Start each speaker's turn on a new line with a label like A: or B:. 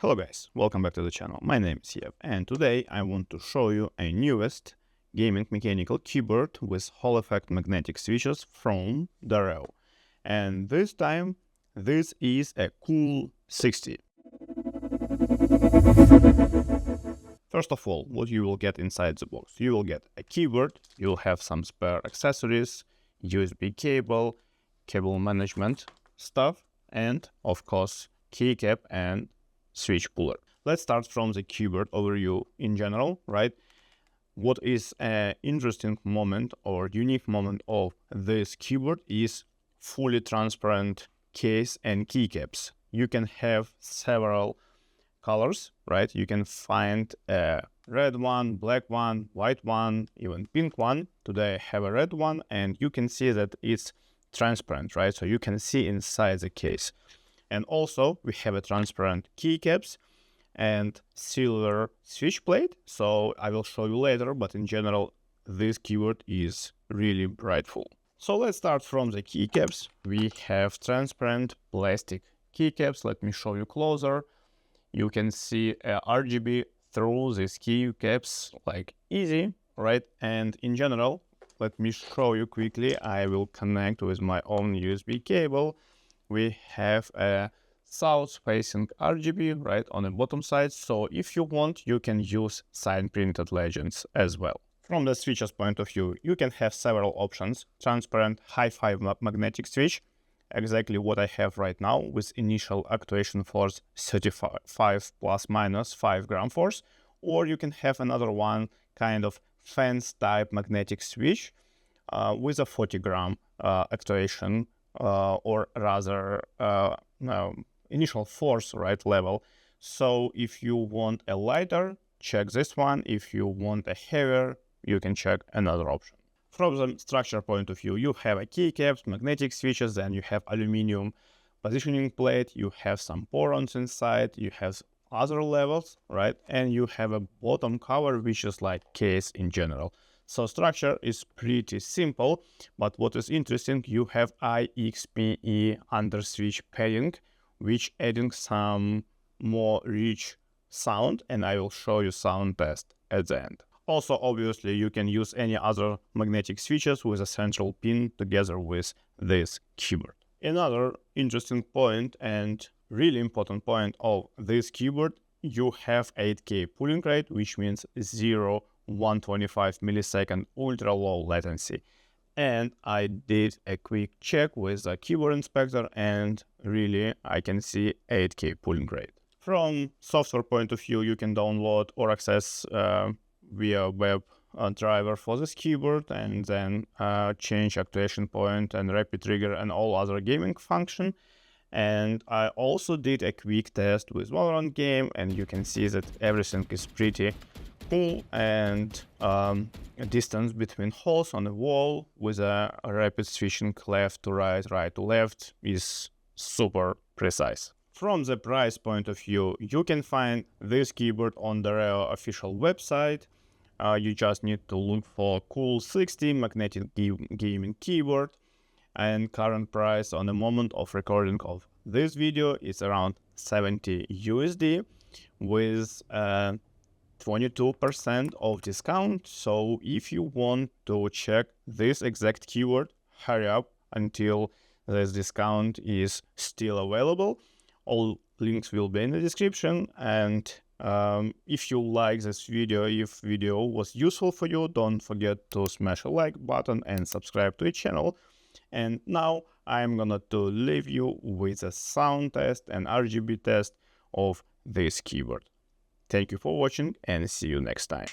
A: Hello guys, welcome back to the channel. My name is Yev, and today I want to show you a newest gaming mechanical keyboard with Hall effect magnetic switches from DAREU. And this time, this is a COOL60. First of all, what you will get inside the box? You will get a keyboard, you will have some spare accessories, USB cable, cable management stuff, and of course, keycap and switch puller. Let's start from the keyboard overview in general, right? What is an interesting moment or unique moment of this keyboard is fully transparent case and keycaps. You can have several colors, right? You can find a red one, black one, white one, even pink one. Today I have a red one, and you can see that it's transparent, right? So you can see inside the case. And also we have a transparent keycaps and silver switch plate. So I will show you later, but in general, this keyboard is really brightful. So let's start from the keycaps. We have transparent plastic keycaps. Let me show you closer. You can see RGB through these keycaps like easy, right? And in general, let me show you quickly. I will connect with my own USB cable. We have a south-facing RGB right on the bottom side, so if you want, you can use sign-printed legends as well. From the switches point of view, you can have several options. Transparent hi-fi magnetic switch, exactly what I have right now, with initial actuation force 35 plus minus 5 gram force, or you can have another one, kind of fence type magnetic switch with a 40 gram actuation, or rather initial force right level. So if you want a lighter, check this one. If you want a heavier, you can check another option. From the structure point of view, you have a keycaps, magnetic switches, then you have aluminum positioning plate, you have some porons inside, you have other levels, right? And you have a bottom cover, which is like case in general. So structure is pretty simple, but what is interesting, you have IXPE under switch pairing, which adding some more rich sound, and I will show you sound test at the end. Also, obviously, you can use any other magnetic switches with a central pin together with this keyboard. Another interesting point and really important point of this keyboard, you have 8K pulling rate, which means 125 millisecond ultra low latency. And I did a quick check with the keyboard inspector, and really I can see 8K pulling rate. From software point of view, you can download or access via web driver for this keyboard, and then change actuation point and rapid trigger and all other gaming function. And I also did a quick test with Poron game, and you can see that everything is pretty cool, and a distance between holes on the wall with a rapid switching left to right, right to left is super precise. From the price point of view, you can find this keyboard on the DAREU official website. You just need to look for COOL60 magnetic gaming keyboard, and current price on the moment of recording of this video is around 70 USD with 22% of discount. So if you want to check this exact keyboard, hurry up until this discount is still available. All links will be in the description. And if you like this video, if video was useful for you, don't forget to smash a like button and subscribe to the channel. And now I'm gonna leave you with a sound test and RGB test of this keyboard. Thank you for watching, and see you next time.